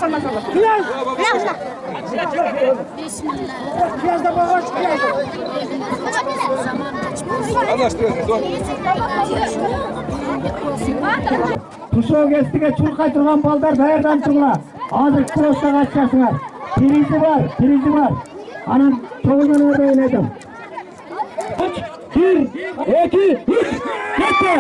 Piyaz. Piyaz da bağış piyaz. Tuşo kestiге чуркай турган балдар даярдан туруңар. Азыр кросста качасыңар. Призи бар. Анан чогулдан өйрөйүн айтам. 1, 2, 3, кетти.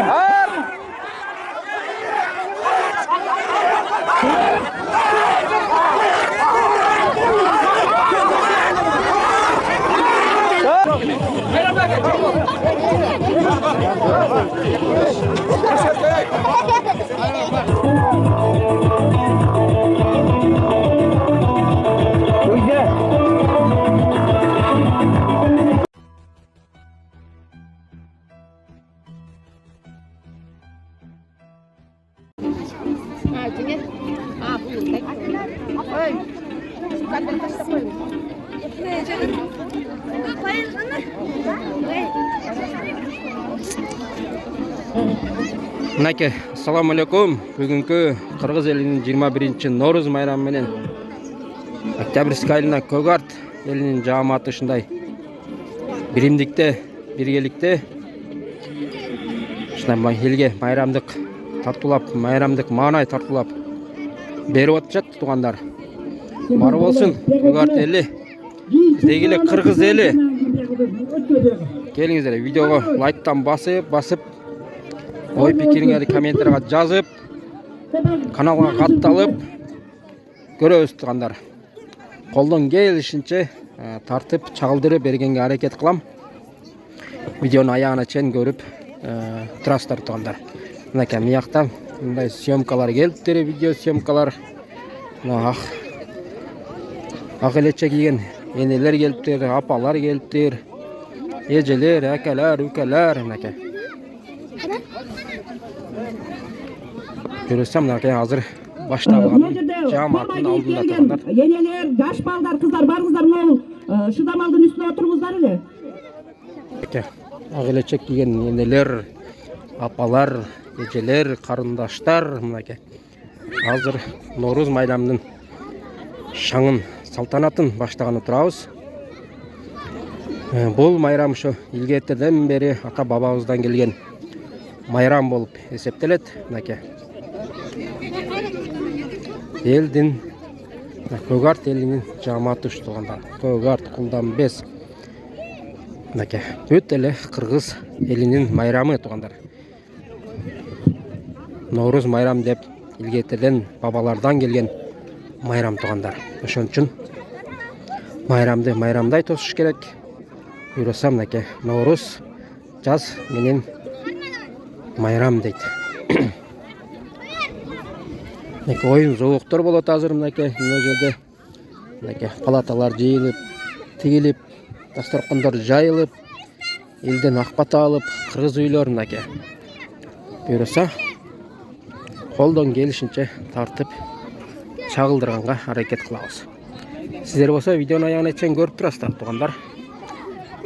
Мінеке, ассаламу алейкум. Бүгінгі Қырғыз елінің 21 Норуз майрамы менен Октябрьский айылына Көгарт елінің жамааты ушундай биримдикте, биргеликте ушундай елге майрамдык тартуулап, майрамдык маанай тартуулап берип атышат туугандар. Бар болсун Көгарт эли, биздеги эле Кыргыз эли. Келиңиздер, видеого лайктан басып ой пикириңерди комментарийга жазып, каналга катталып көрөбүз туугандар. Колдон келишинче тартып чагылдырып бергенге аракет кылам. Видеону аягына чейин көрүп турасыздар туугандар. Мынакей мыякта мындай съемкалар келиптир, видео съемкалар. Ак элече кийген энелер келиптир, апалар келиптир. Эжелер, акалар, укалар мынакей. Görürsem mынакей азыр башталган жамааттын алдында тургандар. Енелер, жаш балдар, кыздар барыңыздар, могул шыдамалдын үстүнө отуруңуздар эле. Ак элечек кийген энелер, апалар, эжелер, карындаштар мынакей. Азыр Норуз майрамынын шаңын, салтанатын баштаганы турабыз. Бул майрам ушу илгертеден бери ата бабабыздан келген майрам болуп эсептелет мынакей. Элдин Көгарт элинин жамааты ушу туугандар. Көгарт Кулданбес мынакей бүт эле Кыргыз элинин майрамы туугандар. Норуз майрам деп илгертеден бабалардан келген майрам туугандар. Ошон үчүн майрамды майрамдай тосуш керек. Буйраса мынакей Норуз жаз менен майрам дейт. Мынакей оюн зоолуктор болот азыр мынакей мына жерде. Мынакей палаталар жыйылып, тигилип, дасторкондор жайылып, элден акбата алып, кыргыз үйлөр мынакей. Буйраса колдон келишинче тартып чагылдырганга аракет кылабыз. Сиздер болсо видеону аягына чейин көрүп турасыздар туугандар.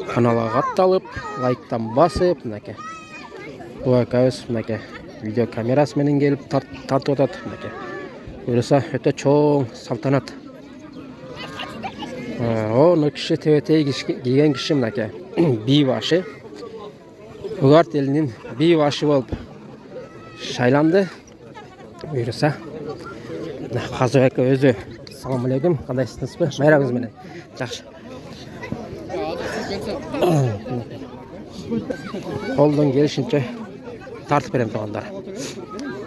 Каналга катталып, лайктан басып мынакей. Бул акабыз мынакей видео камерасы менен келип тартып атат мынакей. Буйраса өтө чоң салтанат. Ону киши тебетей кийген киши мынакей бий башы. Көгарт элинин бий башы болуп шайланды. Буйраса Казыбек өзү. Ассаламу алейкум, кандайсызбы? Майрамыңыз менен. Жакшы. Колдон келишинче тартып берем туугандар.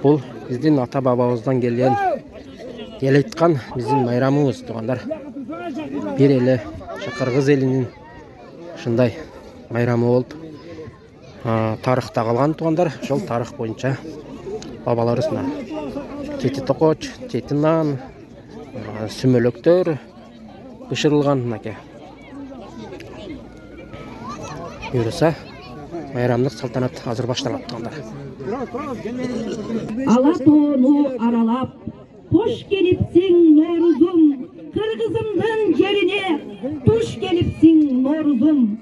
Бул биздин ата бабабыздан келген келейткан биздин майрамыбыз туугандар. Бир эле Кыргыз элинин ушундай майрамы болуп тарыхта калган туугандар. Ошол тарых боюнча бабаларыбыз чети токоч, чети нан, сүмөлөктөр бышырылган мынакей. Буйраса майрамдык салтанат азыр башталат туугандар. Ала тоону аралап, кош келипсиң Норузум, Кыргызымдын жерине туш келипсиң Норузум.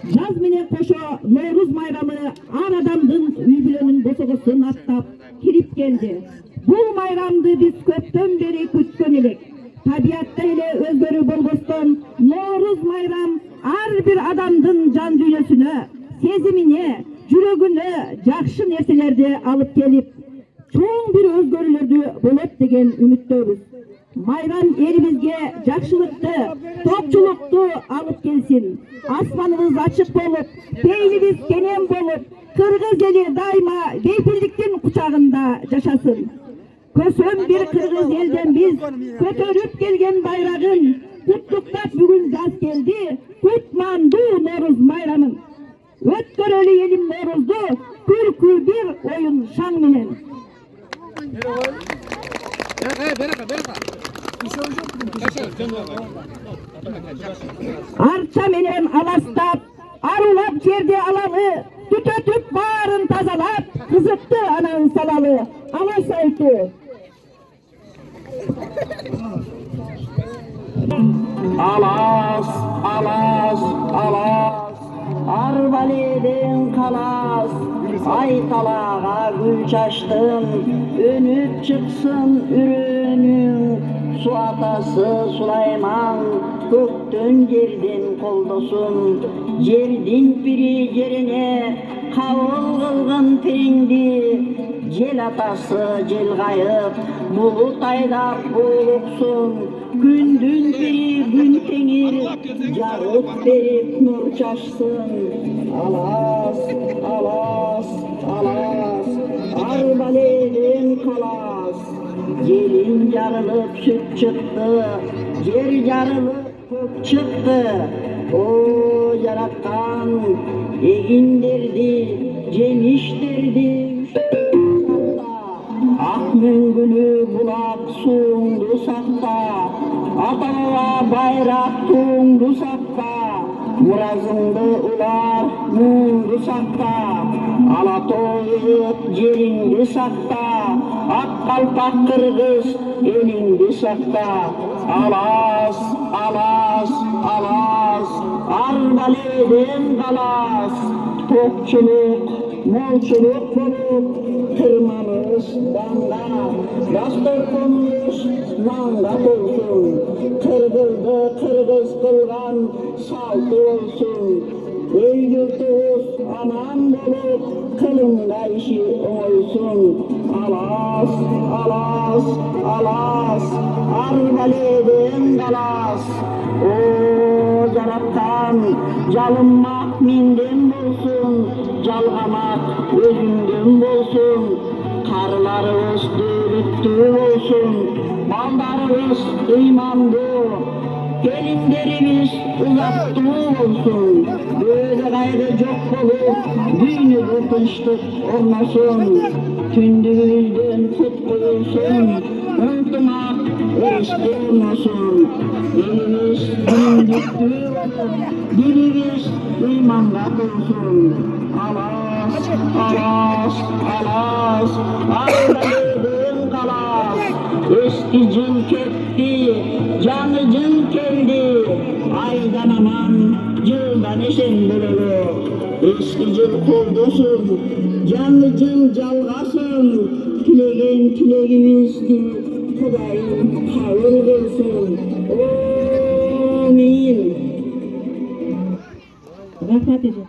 Жаз менен кошо Норуз майрамы ар адамдын үй бүлөнүн босогосун аттап кирип келди. Бул майрамды биз көптөн бери күткөн элек. Табиатта эле өзгөрүү болбостон, Ноорuz майрам ар бир адамдын жан дүйнөсүнө, сезимине, жүрөгүнө жакшы нерселерди алып келип, чоң бир өзгөрүүлөрдү болот деген үмүттөбүз. Майрам элибизге жакшылыкты, топчулукту алып келсин. Асманыбыз ачык болуп, пейилибиз кенен болуп, кыргыз эли дайыма бейпилдиктин кучагында жашасын. Көсөм бир кыргыз элден биз көтөрүп келген байрагын куттуктап бүгүн жаз келди, кутмандуу Ноорuz майрамын. Өткөрөлү элим Ноорuzду, күлкү бир оюн шаң менен. Арча менен аластап, арулап жерди алалы, түтөтүп баарын тазалап, кызыкты анан салалы. Алас айтуу. Alas, alas, alas, Arbaleden kalas, ay talağa gül çaştın, önüp çıksın ürünün, su atası Sulayman, göktön yerden koldosun, yerdin biri yerine, kavul kılgın pendi, jel atası jel kayıp, bulut aydap buluksun, gündün biri gün tengir, jarıp berip nur çaşsın. Alas, alas, alas, Arbaleden kalas, gelin yarılıp süt çıktı, yer yarılıp kök çıktı. O yaratkan eginlerdi, jemişlerdi. Ak müngülü bulak suğundu sakta, ata bayrak tuğundu sakta, murazındı ular muğundu sakta, Alatoyup yerindi sakta, ak kalpak kırgız elindi sakta. Alas, alas, alas, Arbaleden kalas, topçuluk, molçuluk bolup, tırmanış danda, dastorkunmuş manga olsun, kırgızdı kırgız kılgan saltı olsun. Ey yurtuz aman bolup, kılında işi olsun. Alas, alas, alas, Arbaleden kalas. O yarattan jalınmak minden bolsun, jalgamak özünden bolsun. Karlarımız dürüttü olsun, baldarımız imandı, gelinlerimiz uzattı olsun. Böyle gayrı çok bolup, düğünü tınçtık olmasın. Tündüğümüzden kutluyorsun, unutmak erişti olmasın. Elimiz dündüktü olup, dilimiz imanla dolsun. Alas, alas, alas, Arbaleden kalas. Eski cın ketti, canı cın keldi. Aydan aman, yıldan esen bulur. Eski cın kurdusun, canı cın calgasın. Tilegen tilegimizdi, Kudayım kavul kılsın. Amin. Rahmat edin.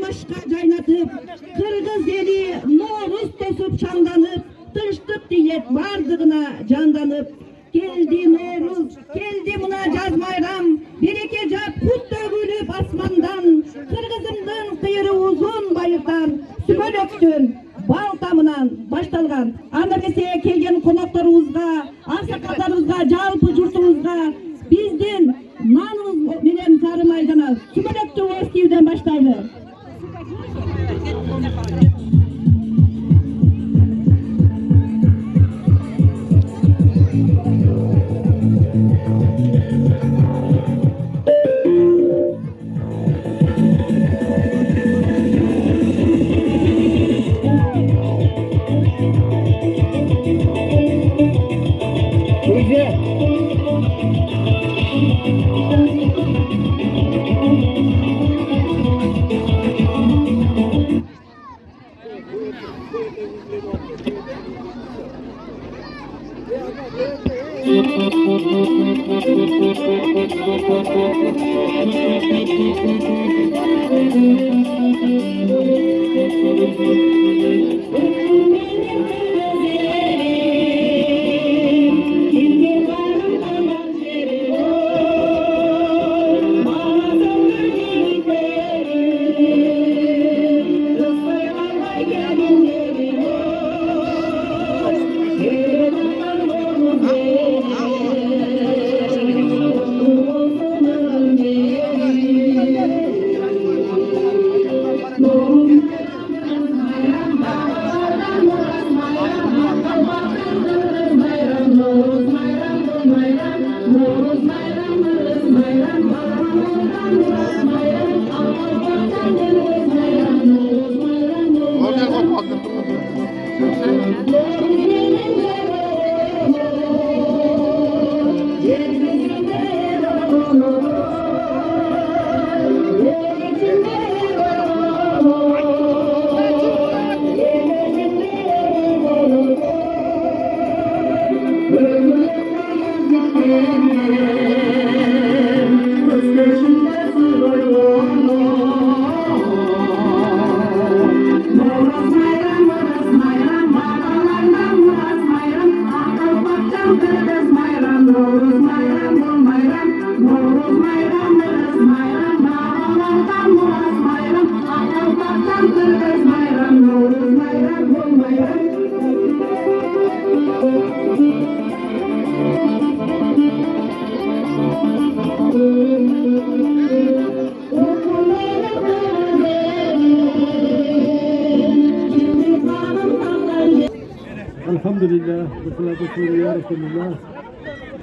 Başka caynatıp, kırgız eli Ноорuz tosup çandanıp, tınçtık diyet bardığına candanıp, geldi Ноорuz, geldi buna caz bayram, bereke cap kut tөгülüp asmandan, kırgızımdın kıyırı uzun bayırdan, sümölöktün bal tamынан baştalgan, Amerika'ya kelgen konaklarımızga, aksakallarımızga, жалпы журтубузга, биздин nanımız menен Sarı Maydana, sümölöktün Oskiyden başlaylı. Güzel. Elhamdülillah, ya Resulullah.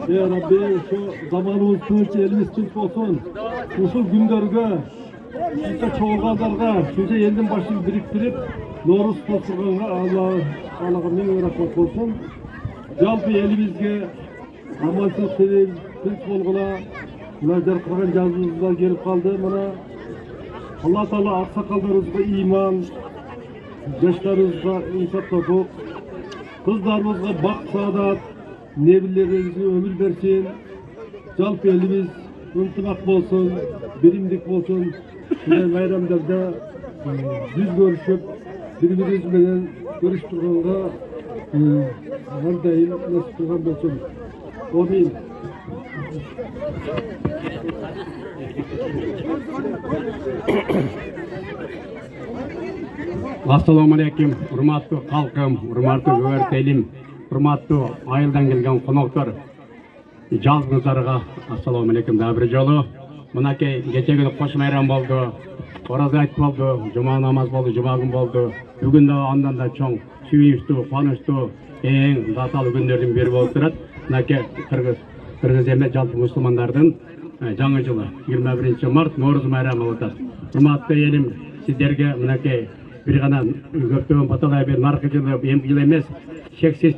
Ya Rabbi, şu zamanımız kılıç, elimiz çık olsun. Usul günlerge, şunca çoğallarga, şunca elden başını biriktirip, Noruz tosurganга Allah'a min rahmet olsun. Jalpı elimizge amalsız tinch bolgula, ular jarqırgan жазуубузга kelip kaldı. Mana Allah Taala aksakallarımızga iman, yaşlarımızga insaf topuk, kızlarımızga bak saadat, nebilerimize ömür versin. Jalpı elimiz ынтымак bolsun, birimlik bolsun. Şunday bayramlarda yüz görüşüp, birbirimiz bilen görüş turganga her daim nasip turgan bolsun. Amin. Assalamu alaikum, hurmatlı halkım, hurmatlı öğretmenim, hurmatlı ayıldan gelgen konuklar. Жалпыңыздарга assalomu alaykum da bir жолу. Мынакей кече күнү кош майрам болду. Ораза айт болду, жума намаз болду, жума күн болду. Бүгүн да андан да чоң сүйүнүчтүү, кубанычтуу эң даталуу күндөрдүн бири болуп турат. Мынакей кыргыз эме жалпы мусулмандардын жаңы жылы 21 март Нооруз майрамы болуп атат. Урматтуу элим, сиздерге мынакей бир гана көптөгөн баталай бер наркы жылы, эми жыл эмес, чексиз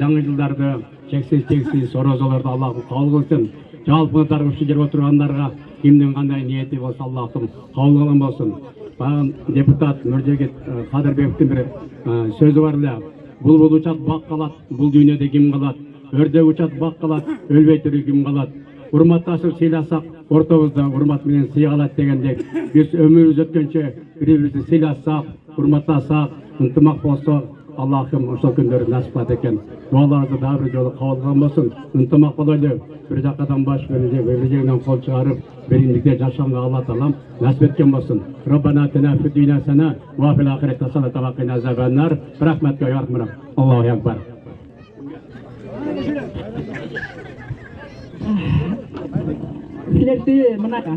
жаңы жылдарды, чексиз оразаларды Аллахым кабыл кылсын. Жалпыңыздар ушул жерге отургандарга кимдин кандай ниети болсо Аллахым кабыл кылган болсун. Багын депутат Нуржегит Кадырбековдун бир сөзү бар эле. Бул учат бак калат, бул дүйнөдө ким калат? Өрдөк учат бак калат, өлбөй туруп ким калат? Урматташып сыйласак, ортобузда урмат менен сый калат дегендек, биз өмүрүбүз өткөнчө бири-бирибизди сыйласак, урматтасак, ынтымак болсок, Аллахым ошол күндөрдү насип кылат экен. Дуаларыңызды дагы бир жолу кабыл кылган болсун. Ынтымак бололу. Бир жакадан баш берип, бир жегинен кол чыгарып, биримдикте жашаганга Алла Таалам насип эткен болсун. Роббана атина фид дүйнә хасана ва фил ахирати хасана ва қина азабаннар. Рахматка я Рахман. Аллаху акбар. Силерди мынага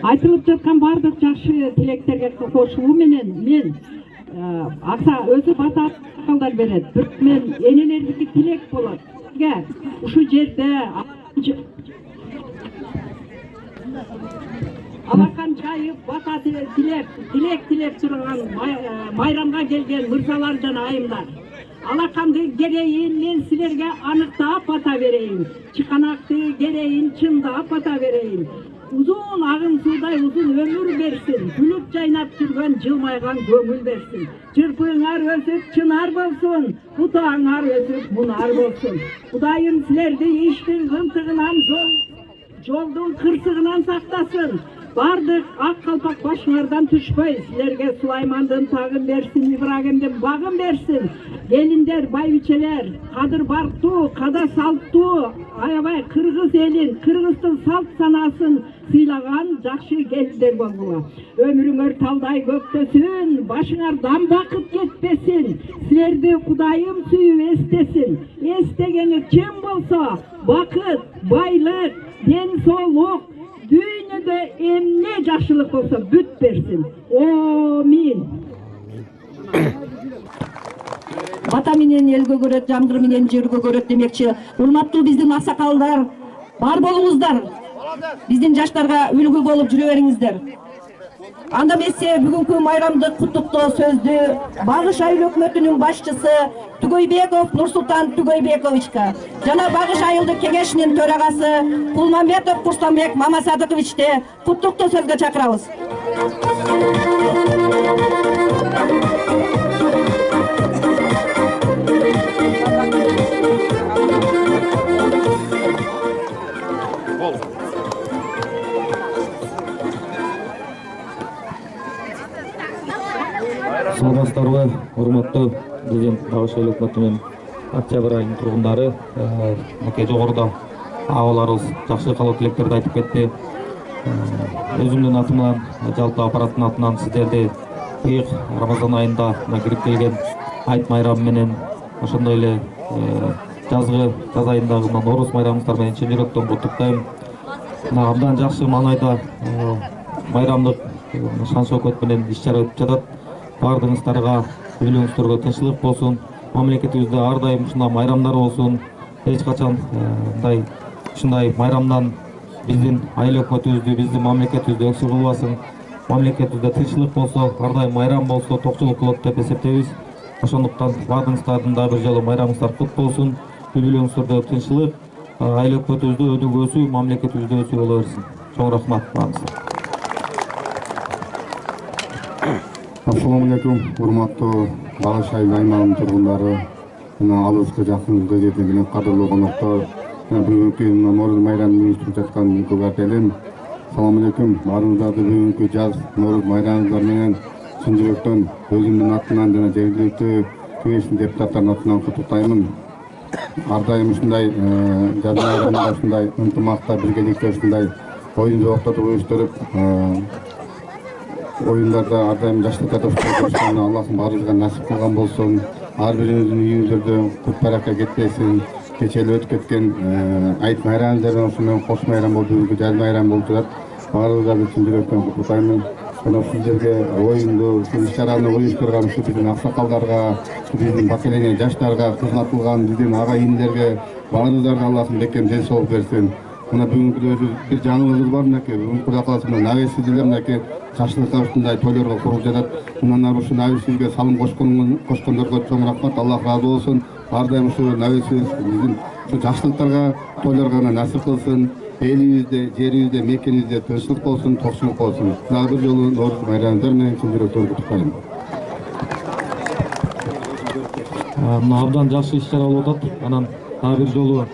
айтылып жаткан бардык жакшы тилектерге кошулуу менен мен акса өзү баталдар берет. Бирок мен энелердики тилек болот. Ушул жерде алакан жайып бата тилек турган майрамга келген мырзалар жана айымдар. Алаканды керейин мен силерге аныктап бата берейин. Чыканакты керейин чындап бата берейин. uzun ағын судай uzun ömür bersin. Gülüp жайнап жүрген жылмайған көңіл берsin. Çırpığыңар өсіп çınar болсын, бұтağыңар өсіп мұнар болсын. Құдайым сілерді ештің ғымтығынан жолдың қырсығынан сақтасын. Бардық ақ қалпақ башыңардан түшпей, сілерге Сулаймандың тағын берсін, Ибрагимден бағын берсін. Gelindер, байбичелер, қадыр барқту, қада салтту, аябай қырғыз елін, қырғыздың салт санасын сыйлаған жақшы келіндер болуға. Өміріңер талдай көктесін, башыңардан бақыт кетпесін, сілерді Құдайым сүйіп естесін. Естегені кем болса, бақыт, байлық, денсаулық, dünyada emne жақшылық болса бүт берсін. Амин. Бата менен эл көгөрөт, жамгыр менен жер көгөрөт демекчи. Урматтуу биздин аксакалдар, бар болуңуздар. Биздин жаштарга үлгү болуп жүрө бериңиздер. Анда эмесе бүгүнкү майрамдык куттуктоо сөздү Багыш айыл өкмөтүнүн башчысы Түгөйбеков Нурсултан Түгөйбековичке жана Багыш айылдык кеңешинин төрагасы Кулмамбетов Курстанбек Мамасадыковичти куттуктоо сөзгө чакырабыз. Саламатсыздарбы, урматтуу биздин Багыш айыл өкмөтү менен Октябрь айынын тургундары, жогоруда абаларыбыз жакшы калуу тилектерди айтып кетти. Өзүмдүн атымдан, жалпы аппараттын атынан сиздерди быйык Рамазан айында кирип келген айт майрамы менен, ошондой эле жазгы жаз айындагы Нооруз майрамыңыздар менен чын жүрөктөн куттуктайм. Абдан жакшы маанайда майрамдык шан шоокот менен иш-чара өтүп жатат. Бардыңыздарга, үйлөрүңүздөргө тынччылык болсун. Мамлекетибизде ар дайым ушундай майрамдар болсун. Эч качан ушундай майрамдан биздин айыл өкмөтүбүздү, биздин мамлекетибизди өксү кылбасын. Мамлекетибизде тынччылык болсо, ар дайым майрам болсо, токчулук болот деп эсептейбиз. Ошондуктан бардыңыздардын да бир жолу майрамыңыздар кут болсун. Үйлөрүңүздөрдө тынччылык, айыл өкмөтүбүздө өнүгүү өсүү, мамлекетибизде өсүү боло берсин. Чоң рахмат баарыңызга. Assalamu alaikum, урматтуу Багыш айыл аймагынын тургундары, жана алыскы жакын жерден келген кадырлуу коноктор, бүгүнкү Нооруз майрамын уюштуруп жаткан Көгарт элим. Assalamu alaikum, баарыңыздарды бүгүнкү жаз Нооруз майрамыңыздар менен чын жүрөктөн өзүмдүн атымдан жана жергиликтүү кеңештин депутаттарынын атынан куттуктаймын. Ар дайым ушундай жаз майрамында ушундай ынтымакта, биргеликте ушундай оюн жоокторду уюштуруп, oyunlarda ар дайым жаштыкка тошторуштан Аллахым баарыбызга насип кылган болсун. Ар бириңиздин үйүңүздөрдө кут баракка кетпесин. Кече эле өтүп кеткен айт майрамыңыздар ошо менен кош майрам болуп, бүгүнкү жаз майрам болуп жатат. Баарыбызга чын жүрөктөн куттуктаймын. Жана сиздерге оюнду, иш-чараны уюштурган ушу биздин аксакалдарга, биздин поколение жаштарга, кызмат кылган биздин ага-инилерге баарыбыздарга Аллахым бекем ден соолук берсин. Мына бүгүнкү өзү бир жаңылыгыбыз бар мынакей. Бүгүнкү Кудай кааласа мына навесийлер мынакей жакшылыкка ушундай тойлорго куруп жатат. Мындан ары ушу навесийлерге салым кошкондорго чоң рахмат, Аллах ыраазы болсун. Ар дайым ушу навесийл биздин ушу жакшылыктарга, тойлорго насип кылсын. Элибизде, жерибизде, мекенибизде тынччылык болсун, токчулук болсун. Дагы бир жолу Нооруз майрамыңыздар менен чын жүрөктөн куттуктайм. Мына абдан жакшы иш-чара болуп атат. Анан дагы бир жолу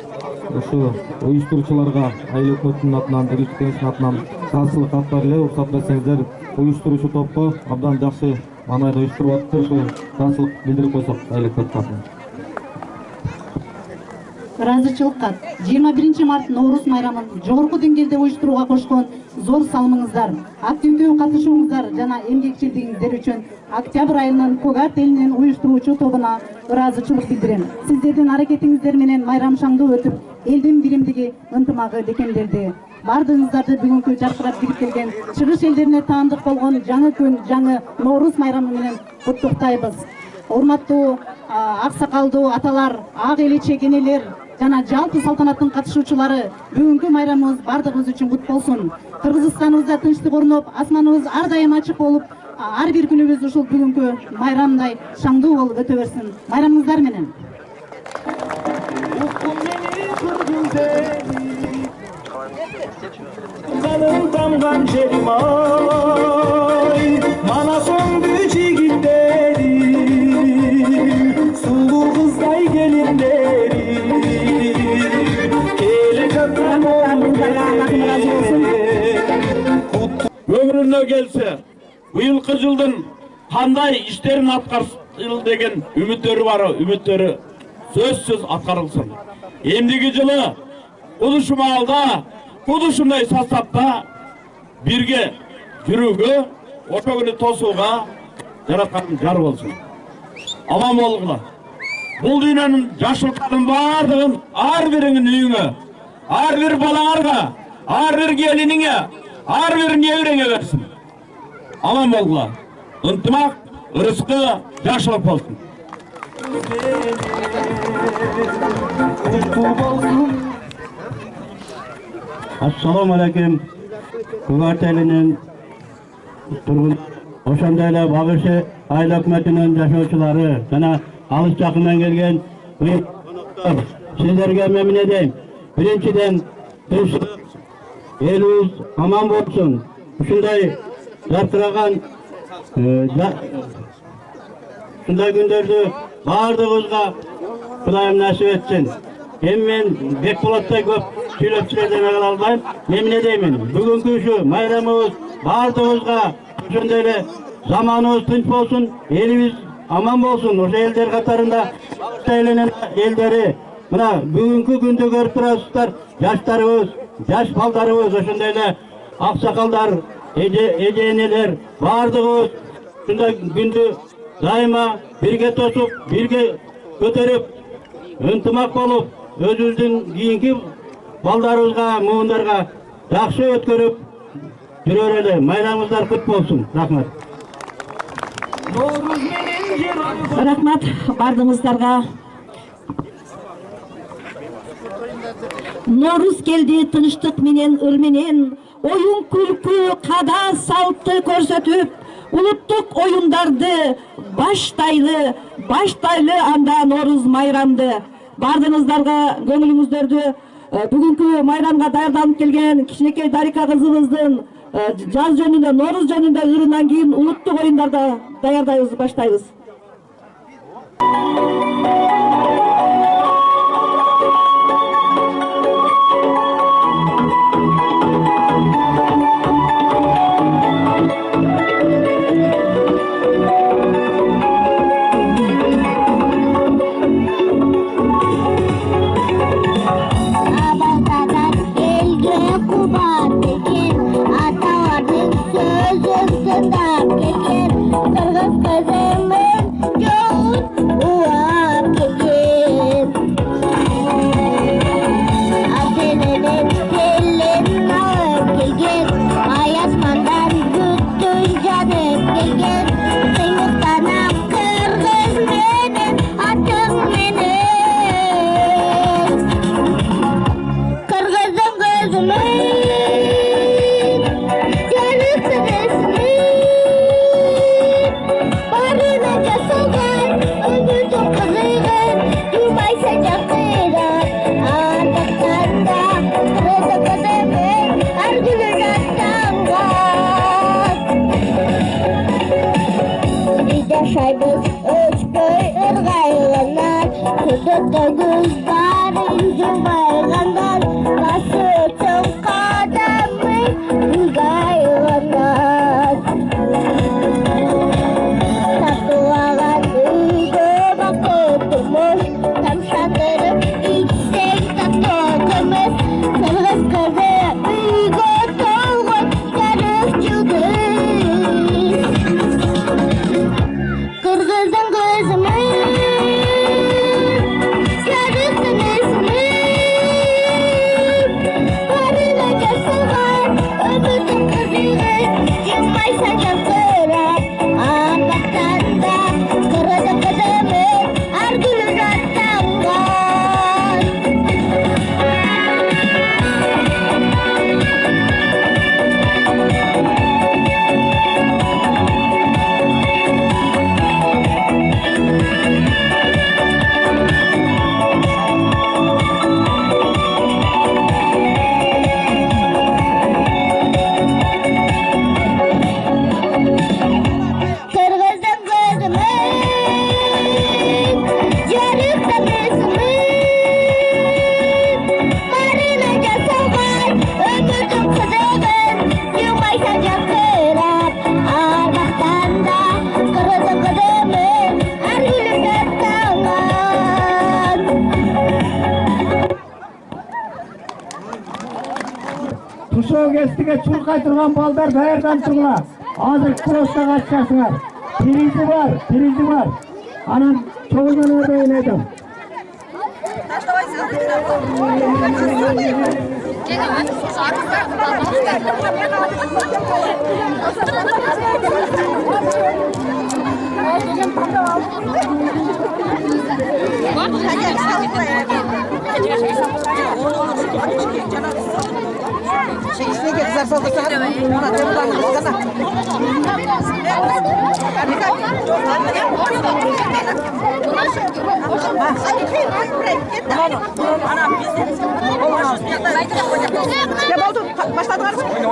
ошо уюштуруучуларга айыл өкмөтүнүн атынан, биринчи кеңештин атынан таасылык каттар эле уруксат берсеңиздер, уюштуруучу топко абдан жакшы маанайда уюштуруп атты. Ошо таасылык билдирип койсок айыл өкмөтүнүн атынан. ыраазычылыкка 21 март Нооруз майрамын жогорку деңгээлде уюштурууга кошкон зор салымыңыздар, активдүү катышууңуздар жана эмгекчилдигиңиздер үчүн Октябрь айынын Көгарт элинин уюштуруучу тобуна ыраазычылык билдирем. Сиздердин аракетиңиздер менен майрам шаңдуу өтүп, элдин биримдиги, ынтымагы бекемделди. Бардыгыңыздарды бүгүнкү жаркырап кирип келген чыгыш элдерине таандык болгон жаңы күн, жаңы Нооруз майрамы менен куттуктайбыз. Урматтуу аксакалдуу аталар, ак элече кенелер жана жалпы салтанаттын катышуучулары, бүгүнкү майрамыбыз бардыгыбыз үчүн кут болсун. Кыргызстаныбызда тынчтык орноп, асманыбыз ар дайым ачык болуп, ар бир күнүбүз ушул бүгүнкү майрамдай шаңдуу болуп өтө берсин. Майрамыңыздар менен. Kanım damgan şerim ay, bana son büyücü derim, sulu kızday gelin derim, gelecekten oğlum derim. Ömrüne gelse, bu yılkı жылдың қандай işlerin атқарылды деген үміттері бар, үміттері сөзсіз атқарылсын. Ендігі жылы бұл жұмалда, бұл ушундай составта бірге жүрүүгө, ошо күнү тосууга жараткан жар болсун. Аман болгула. Бул дүйнөнүн жашылыктардын бардыгын ар бириңин үйүңө, ар бир балаңарга, ар бир келиниңе, ар бир небиреңе берсин. Аман болгула. Ынтымак, ырыскы, жашылык болсун. Assalamu alaikum. Kuvat elinin turgun ошондой эле багышы айыл өкмөтүнүн жашоочулары жана алыс жакындан келген коноктор, сиздерге мен эмне дейм? Биринчиден, элибиз аман болсун. Ушундай жаркыраган ушундай күндөрдү баардыгыбызга Кудайым насип этсин. Эми мен Бекболоттой көп сүйлөп силерден кала албайм. Мен эмне деймин? Бүгүнкү ушу майрамыбыз баардыгыбызга ошондой эле заманыбыз тынч болсун, элибиз аман болсун. Ошо элдер катарында Эленин элдери мына бүгүнкү күндү көрүп турасыздар. Жаштарыбыз, жаш балдарыбыз, ошондой эле аксакалдар, эже энелер баардыгыбыз ушундай күндү дайыма бирге тосуп, бирге көтөрүп, ынтымак болуп, өзүбүздүн кийинки балдарыбызга, муундарга жакшы өткөрүп жүрөр эле. Майрамыңыздар кут болсун. Рахмат. Рахмат бардыңыздарга. Норуз келди тынчтык менен, ыр менен, оюн күлкү, када салтты көрсөтүп, улуттук оюндарды баштайлы анда Норуз майрамды. Бардыңыздарга көңүлүңүздөрдү бүгүнкү майрамга даярданып келген кичинекей Дарика кызыбыздын жаз жөнүндө, Норуз жөнүндө ырынан кийин улуттук оюндарда даярдайбыз, баштайбыз. Kırgızın gözümü, sarı кестиге чуркай турган балдар даярдан тургула. Азыр кросста катышасыңар. Призи бар. Анан чогулдан ойнойдум.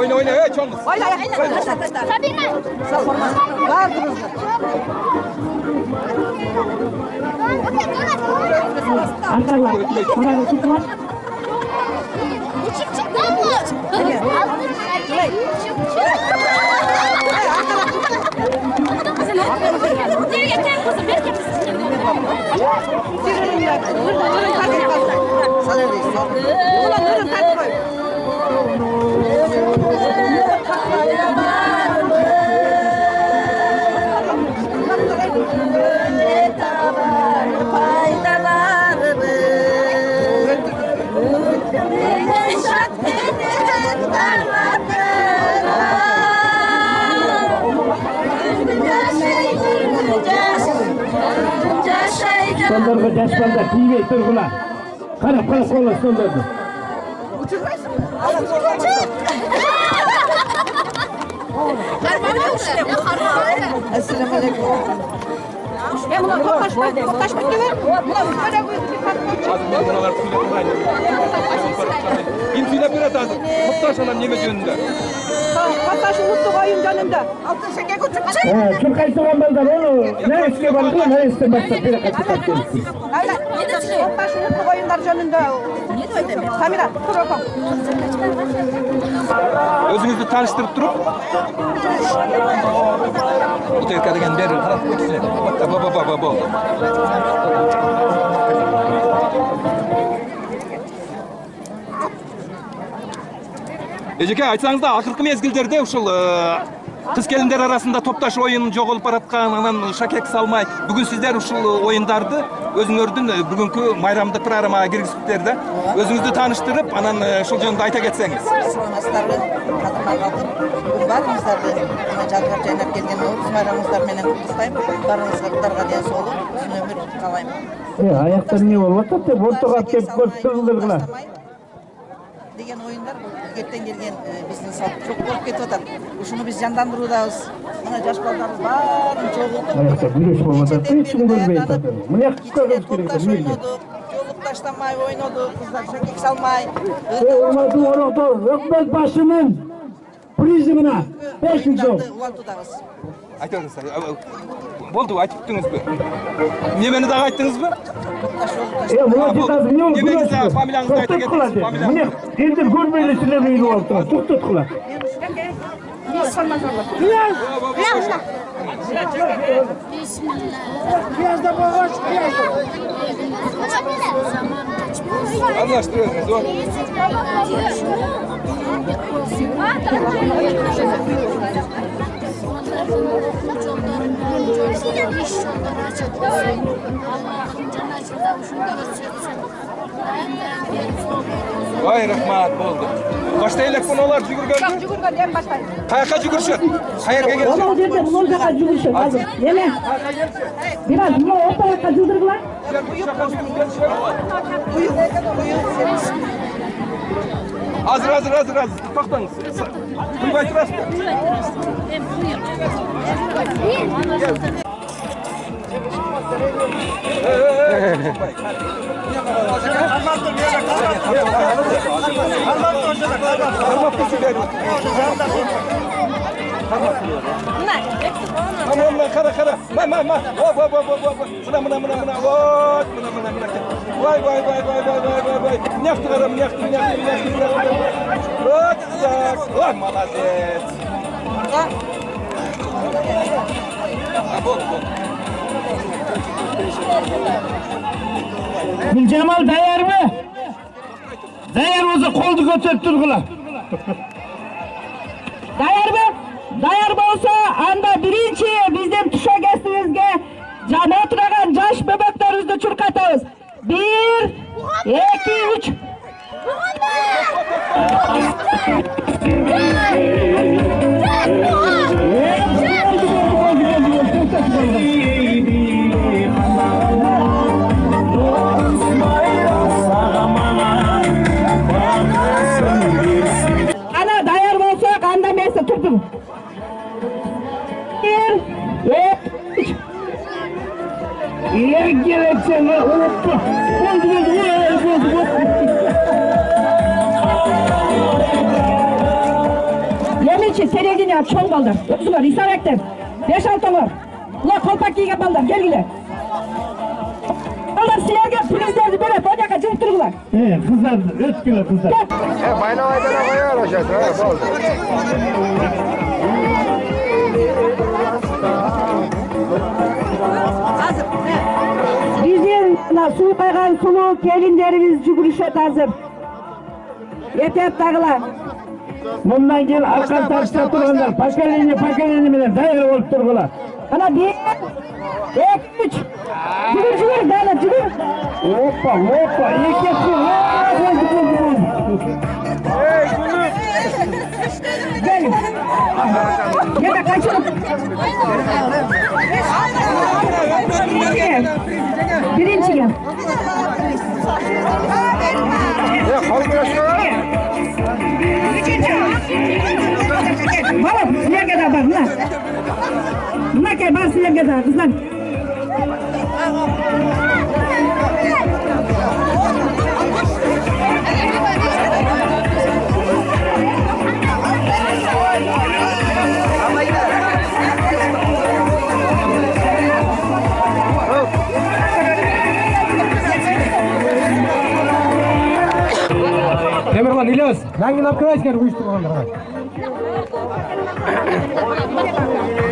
Oyna, çoğunuz. Ankarlar, parayı tutmaz. Sonlarga jaşpanda tiybey turgula. Qarab qola sonlarga. Assalamu alaykum. Ya buna to'xtash bitgan. Kim söylep bir atazı? Muhtaç olan neme yönünde? To'xtash uluttuq o'yin jonimda. Altın şeker ko'chib. Churqay turgan balдар onu neresiga bordi, neresiga bastib bir qattiq keldi. Ayla, to'xtash uluttuq o'yinlar jonimda. Samira, tur oqam. Özünüzü tanıştırıp durup bu terka degen beri taraf ko'chisi. Baba. Ejeke aytsanızda akırkı mezgilderde uşul kız kelinler arasında toptaş oyun jogolup baratkan anan şakek salmay bugün sizler uşul oyundardı özüңөрдүн бүгүнкү майрамдык программага киргизиптер өзүңүздү таныштырып анан ушул жөнүндө айта кетсеңиз. Саламатсыздарбы? Кадырман калдым. Баарыңыздарды мына жадыгар жайнап келген Наурыз майрамыңыздар менен куттуктайм. Баарыңызга кударга ден соолук, узун өмүр каалайм. Аяктан эмне болуп атат деп ортого алып келип көрсөтүңүзгүлө. Деген oyunlar erten gelgen bizning salp çok bo'lib ketip atat. Uşunu biz jandandırudabız. Mana жаш балдарыбыз баарын чогултуп. Аякта күрөш болуп атат, эч ким көрбөй атат. Мына көрүш керек эмне? Жолук таштамай ойноду, кыздар шакек салмай. Урматтуу ороктор, өкмөт башынын призи мына 500 сом. Улантуудабыз. Айтыңыз. Болду, айтыптыңызбы? Немени дагы айттыңызбы? Мына жытасы эмне болуп атат? Фамилияңызды айта кетиңиз. Мына элдер көрбөй эле сүйлөбөй болуп атат. Токтоткула. Piyazda boğaç, piyazda. Anlaştırıyorsunuz, doğru. Vay rahmat oldu. Kaçta elek bunu olar jügürgöndü? Yok, jügürgöndü en baştayım. Kayaka jügürüşün? Kayaka gelişin? Onu жерде мына жака жүрүшөт азыр. Эме. Бираз мына ортоякка жылдыргыла. Hazır. Toktаңыз. Kuyup тұрасыз. Mına kara. Ma. Mına. Vay. Nefti karam, nefti. Vay, молодец. Gülcemal dayar mı? Dayar olsa koldu götürüp durgula. Dayar bolsa, anda birinci bizden tuşa kestibizge jana oturagan jaş bebeklerimizni çurkatabız. 1, 2, 3. Ana dayar bolsak anda mesi tutun. 1, 2, 3. İyi gerekçen var. Unutma. Yeminçi selegini yap, çoğun baldır. Özüler, isarektir. 5-6 var. Ula kolpak giygen baldır, gel gile. Baldır silerge prizlerdi böyle, bonyaka cıhtır bular. Kızlar, ötküle kızlar. Baynamaydan koyar aşağıda. Oldu. Bizim su kaygan sulu gelinlerimiz cuguruşet hazır. Yeter dağılar. Bundan keyin arkan taşta turganlar pakalini bilen dayar olup turgular. Ana 1, 2, 3. Cugur dağılar cugur. Hoppa, iki Gel. Yeme kaçın. Birinci gel. Baba silerge de bak lan. Bunlar gel bak silerge de kızlar. Temirlan İlyas, rangini apkırayken uyuşturganlarga.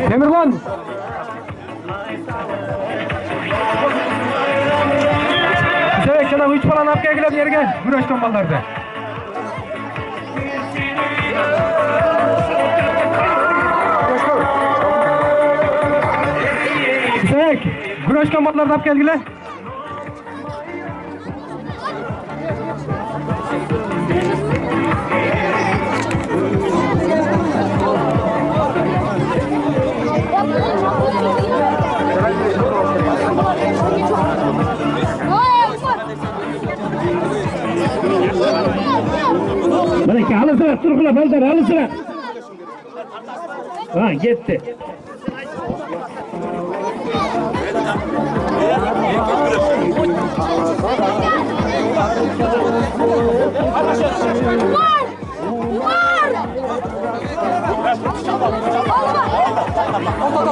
Temirlan. Güzel, sana 3 falan apkaya gelip yerge, güreşten ballarda. Güzel, güreşten ballarda apkaya gelip. Belki alısına turkula balдар alısına. Ha gitti.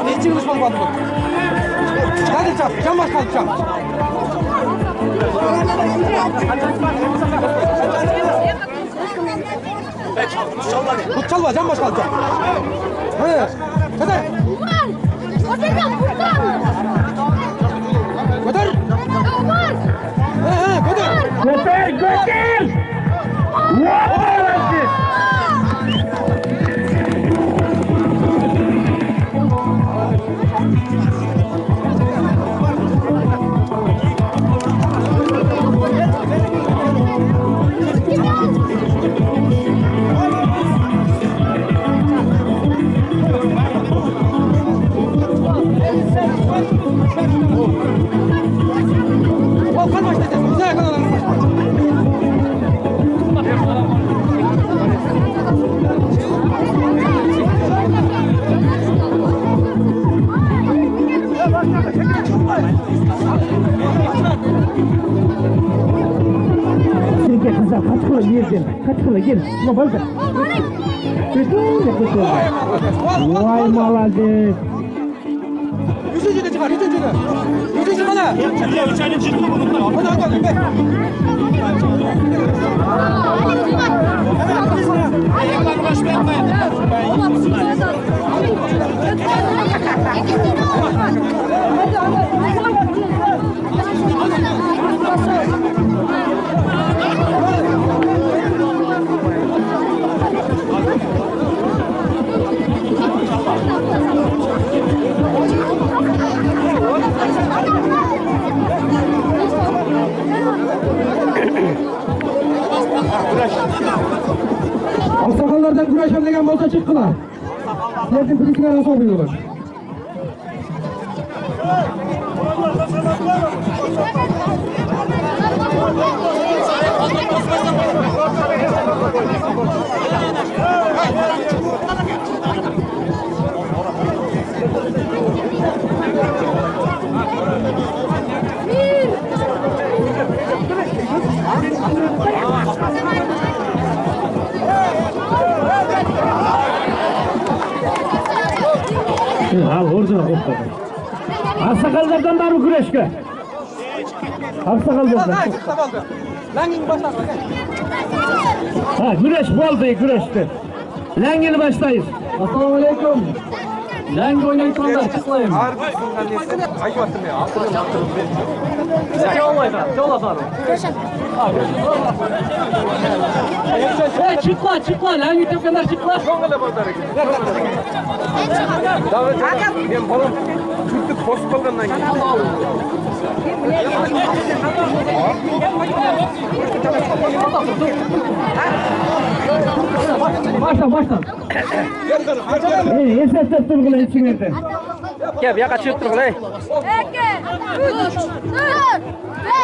Ne çıkmış olmadı bu? Hadi çap, can başkan çap. Bu çalma, can başkan çap. He, kadar. Kadar. He, kadar. Götür. Kaç kıla gir. Ama balda. Vay malades. Üçüncü çıkar, üçüncü bana. Üçüncü çıktı bunu. Hadi. çıktılar. Sizlerden birikine nasıl oluyorlar? Al orada topladı. Aksakallardan da mı güreşke? Aksakallardan. Ha güreş oldu güreşti. Lengeli başlayız. Assalamu alaikum. Leng oynayışında çıklayın. Ayıptım ya. Hatırlıyorum. Bize olmaydı. Yol atarım. Çıkla. Lengi tepkiler çıkla. Şongala bazarı. Ben balım Türklük post kalgandan Baştan. Esnaf durgulayın içinizden. Gel bir yaka çıktık lan. 2, 3, 4,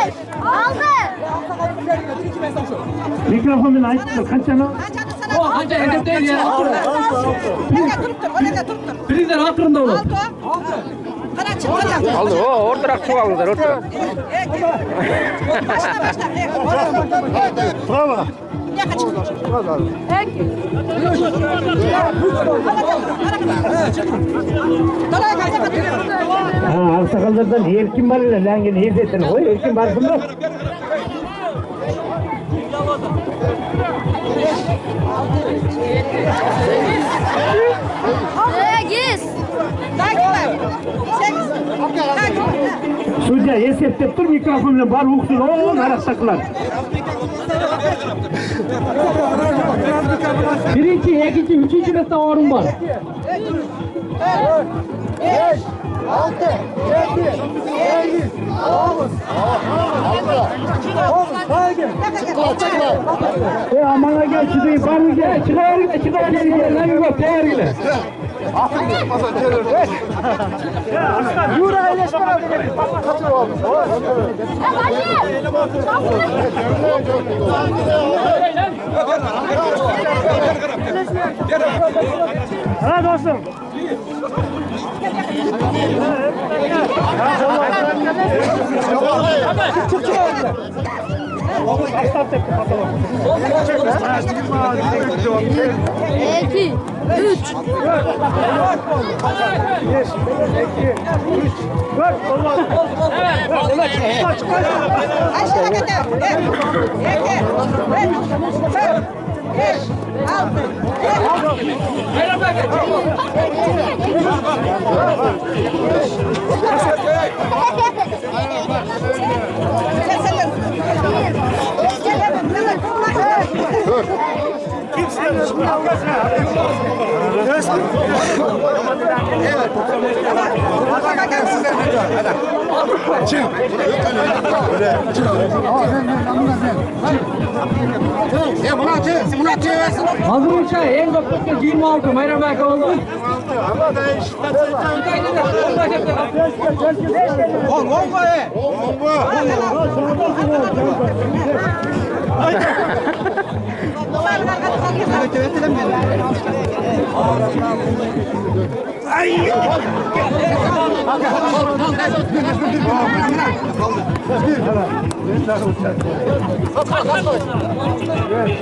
5, 6. Mikrofonunu açtı. Kaç yana? Anca hedef değil ya. Birden altında olur. Aldı o ortarak çok aldılar ortarak. Bravo. Aksakallardan erkin var ile lengin herzetini koy. Erkin varsın da. Şurada eseptep dur mikrofonla bar huksun oğlum araktaklar. Birinci, ikinci, üçüncü mesle orun var. 5, 6, 7, 8, 9. Amana gel çıkayım, var mı gel? Çıkar gel, lan yok, değer gel. Yürü ailesine kaçır oğlum. Ha dostum. İki, üç. Hazır uçağı en kapıda 26 Mayram Bey oldu.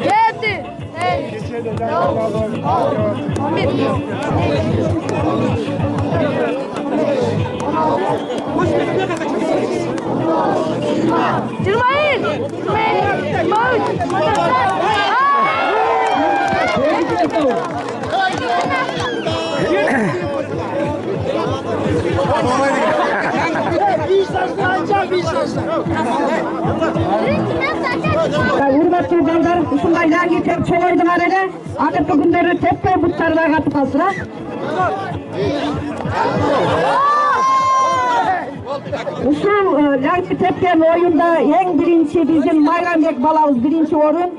Yedi. 20. Урматтуу балдар, ушундай лаги теп чоңойдуңар эле. Акыркы күндөрү теппей буттарына катып калсыңар. Ушул лаги тепкен оюнда эң биринчи биздин Майрамбек балабыз биринчи орун.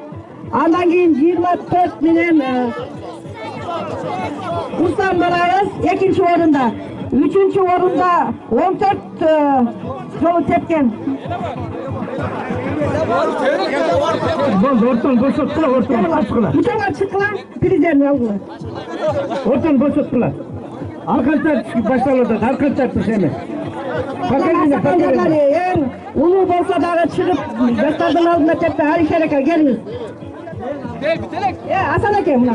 Андан кийин 24 менен Ruslan Barağız ikinci orunda. Üçüncü orunda 14 kolu tepken. Ortadan boşalttılar, ortadan açıklar. Uçağa çıkılan prizlerini aldılar. Ortadan boşalttılar. Arkançlar başlarlar, arkançlar tuşemi. Sakalları en ulu bolsa dağı çıkıp gösterden aldığında tepte her işereke geliniz. Hasan Eke buna.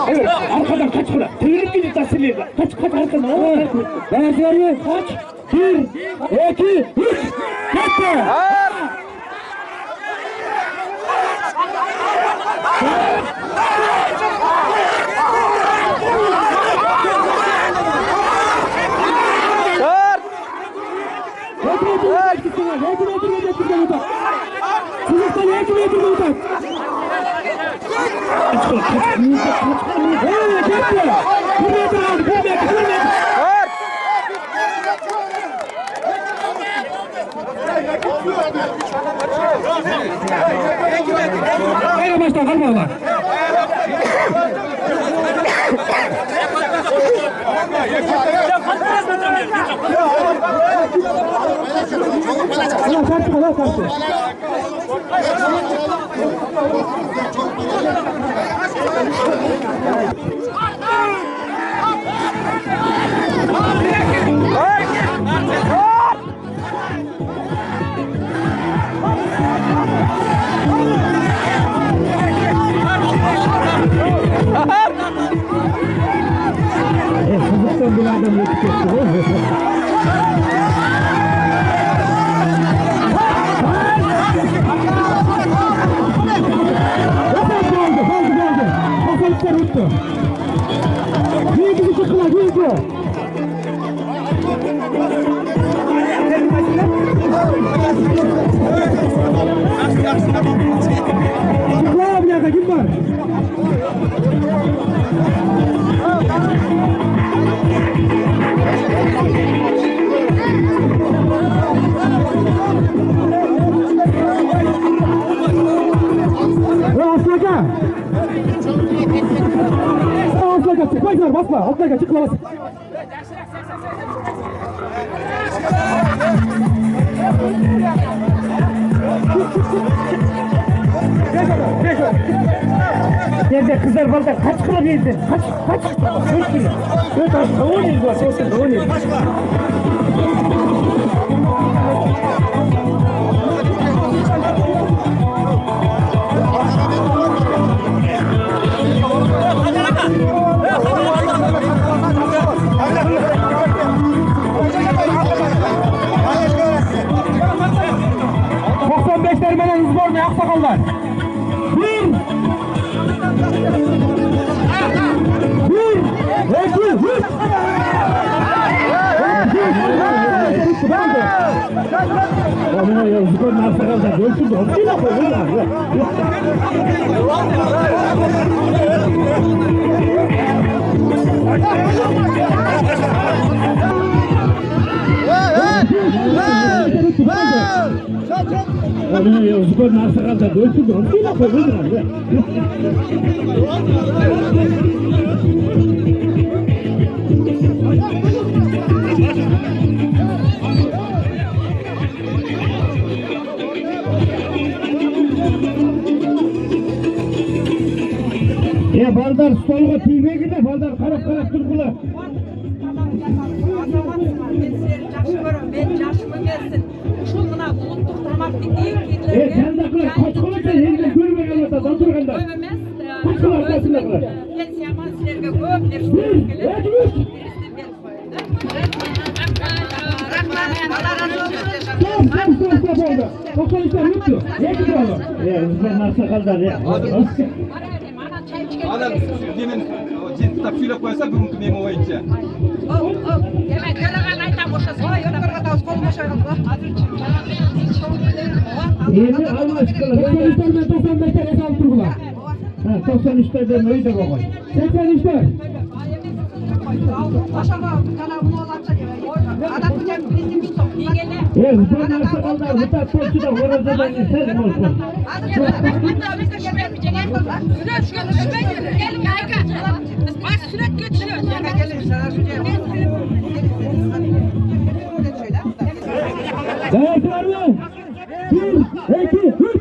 Evet, arkadan kaç kula. Tüyürük gibi tasırlıyor. Kaç arkadan. Ben söylüyorum kaç. 1, 2, 3. Kaçtı. Hayır baştan kalma lan. Kızıktan bir adam yetişti. Basma, altına çıkma basın. Nerede kızlar balda kaç kilo verdin? Kaç? 4 kilo. 4 aşağı 10 yıl var. 10 yıl. Dermanınız var mı aksakallar? 1 2 3 Amına ya zıkor aksakallar görsün de hopsi lafı Amına ya zıkor aksakallar görsün de hopsi lafı Ya baldar stolga tüyme gide, baldar karap durgular. Ben yaşımı gelsin. Şununa buluttuk durmak değil ki. Sen de kılar, kaç kılırsa yerinde görmeyen orada, oturganda. Kaç kılar, kaç kılar. Ben siyaman silerge köpler. 1, 2, 3. Adam demin ciddi söylep koysa bugünkü memo oyunca. Demek telegan aytan boşasın. Yonalarga tavus koluma şoyuldu. Endi alma çıkılar. 93'lerden ezal turgular. 93'lerden öyle boğay. 83'ler. Aşağı kana bunu olacak. Adam bu bizim bir top. Uzun aksakallar, Mutat Tolçu'da Horoza'dan istedim olsun. Davet var mı? 1, 2, 3.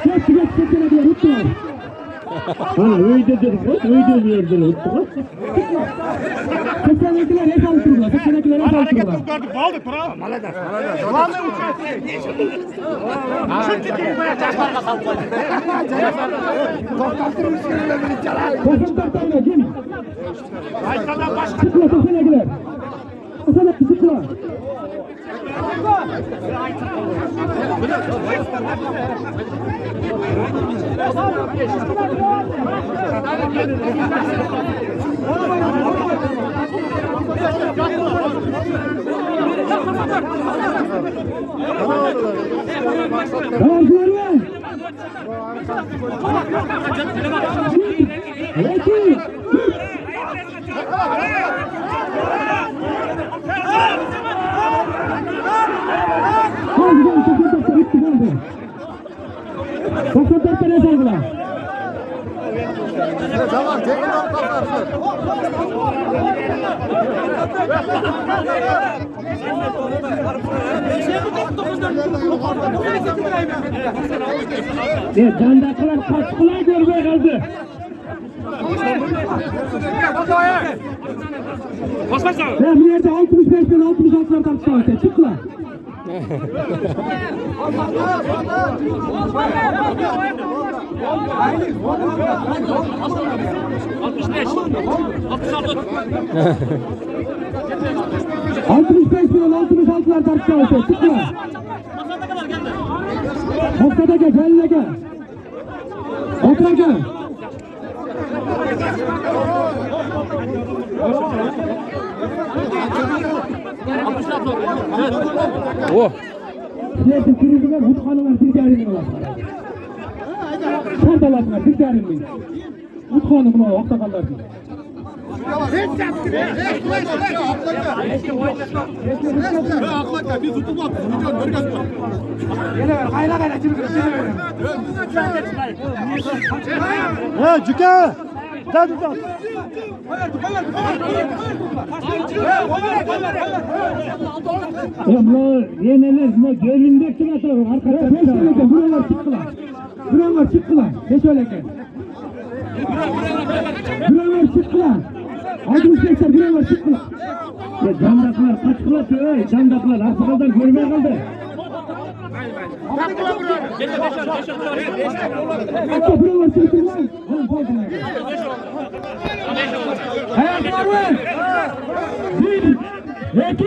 Geç çekene diye unuttular. Öyle dedik, öyle diyordun unuttular. Kesinlikle hep altırırlar, kesinlikle hep altırırlar. Baldık, bravo. Malades. Konsantrasyon kim? Sıkla kesinlikle. Sıkla. Tamam, tekrar Candakiler kaçkılar görmeye kaldı. Ben bir yerde 65'den 66'lardan çıkarttı. Çık lan. Ortada gel, eline gel. Ortada gel. Oh. Nerede kırıldılar, mutfağına bir derin var. Sandalatlar bir derin mi? Mutfağını buna ortakallar. Bir tutup at. Kayla kayla Cüke! Sen tut. Yeneler, göründürsün atalım. Arkadaşlar, buralar çıktılar. Geç öyle gel. Buralar çıktılar. Arkadaşlar, buralar çıktılar. Candakiler kaçtılar ki, candakiler arkadan görmeye kaldı. Hatta buralar çıktılar. Ayaklar var. 1, 2, 3.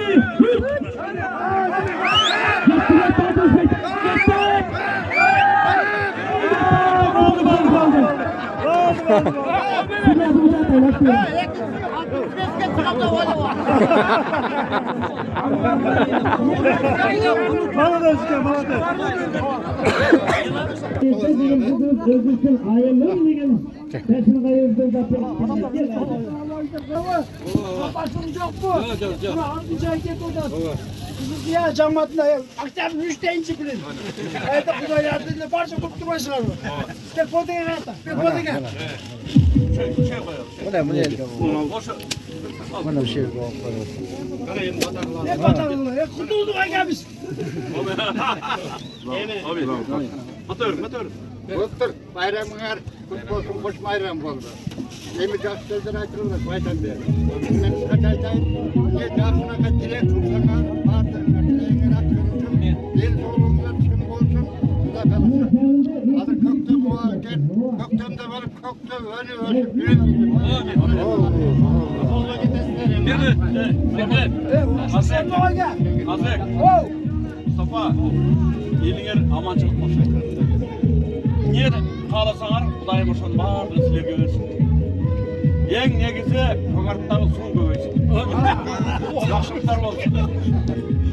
Ya cemaatinde akşam 3'te inci bilin. Hayata kudayla yardımıyla parça kurtulmasın abi. Telefonda yaratta. Telefonda gel. Bu ne? Bana bir şey yok. Ne batarlı ya? Kurtulduk ay gelmiş. Abi. Motor. Motor. Bayramlar kutlu olsun, hoş bayram oldu. Emi жақсы сөздер айтылды, айтам бер. Мен сізге айтайын, не жақсынақа тілек қылсаңар, бардыңдар, тілегіңер атқырылсын, ел жолыңдар шын болсын, құда қаласın. Азыр көктем болар екен, көктемде барып көкте өніп жүрейін. Azek. Mustafa, elingер аманшылық болсын. Не қаласаңар, Құдайым ошоны бардығын сілерге берсін. Ең негізі көгарттағы су көбейсін. Жақсылықтар болсын.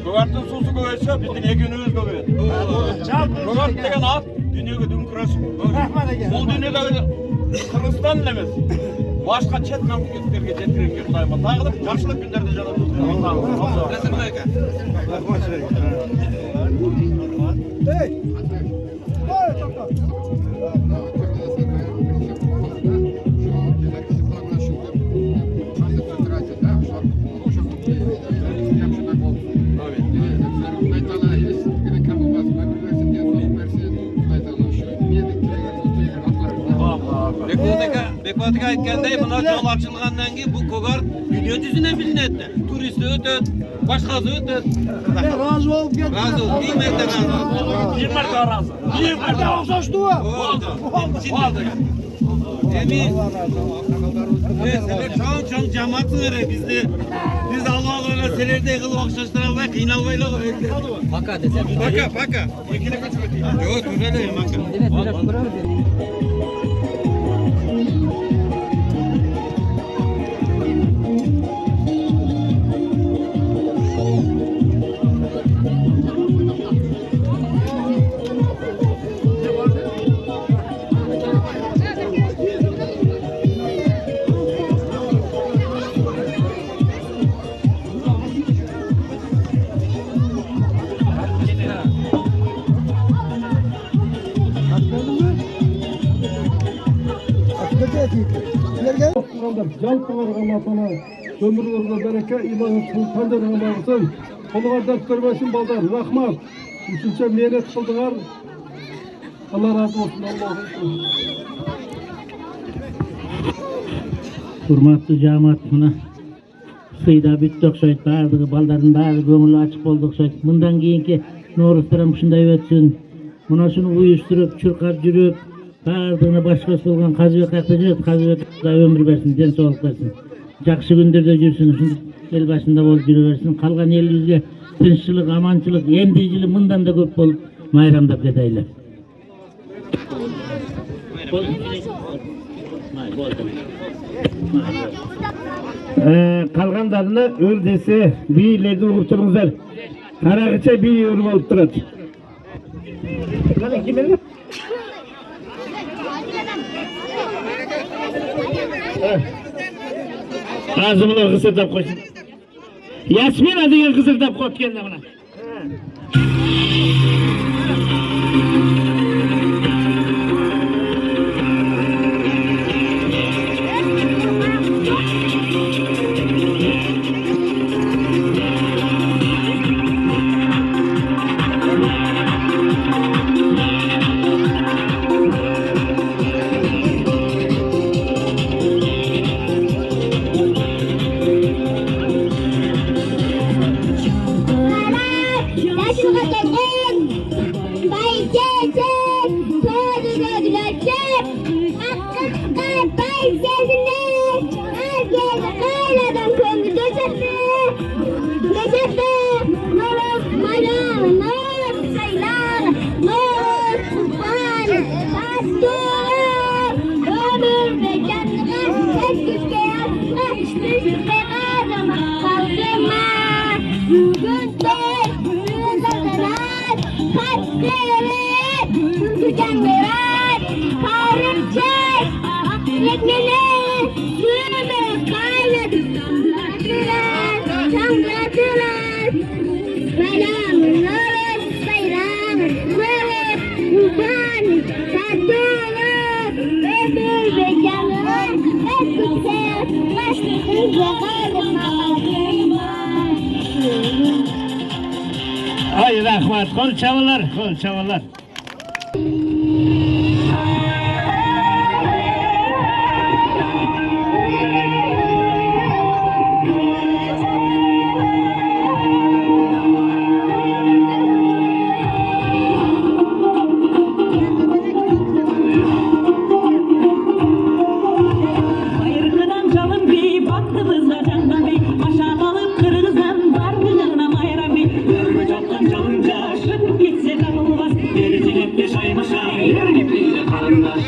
Көгарттың сусы көбейсе, біздің егеніміз көбейеді. Көгарт деген ат дүниеге дүңкіресін. Бұл дүниеде Қырғызстан емес. Başka chet memleketlerge жеткирүүгө кудай тагылып, жакшылык күндөрдө Bekvat'ı aytgандай, mına yol açılgandan keyin bu kogar dünya yüzüne bilinedi. Turist ötөт, başkası ötөт. Ben razı olup kettim. Razı ol, nimetle razı ol. 20 marka razı. 20 marka okşaştı o. Oldu. Emin. Çoğun cemaatın ere bizde. Biz Allah'la selerde kılıp okşaştıralım, kıynalmayla koyuyoruz. Paka desem. Paka. İkili kaç ötüyor? Yok, öyle maka. Жалпы Алматыны өмірлерге береке, иманын тандырған болсын. Қолыға дәрт көрмесін балдар. Рахмат. Үшінші менет қылдыңар. Allah razı olsun. Hurmatlı cemaat, buna sıyda bitti okşayt, bardığı baldардың bari көңілі açık boldu okşayt. Bundan keyinki Noğuzlarım şunday ötsün. Buna şunu uyuşturup, çırqap жүрüp, bardığını başkası bolgan Kazыбек ayakta жүрөт, Kazыбek ömür versin, den soğuk versin. Жақсы күндерде жүрсün, el başında bolup жүрө берсин. Қалған елімізге тынччылык, аманчылык, эмдейчилик мындан да көп болуп майрамдап кетайлы. Қалғандарына өр десе бийлерді ұғып тұрыңыздар. Қарағыча бий өр болып тұрады. Азымылар қысырдап қойсын. Ясмина деген қысырдап қойып келді мұна. Ay rahmat, kol çavalar, kol çavalar. Gitse kalmaz, bir cennette şaymaşa, yer gibi kardeş.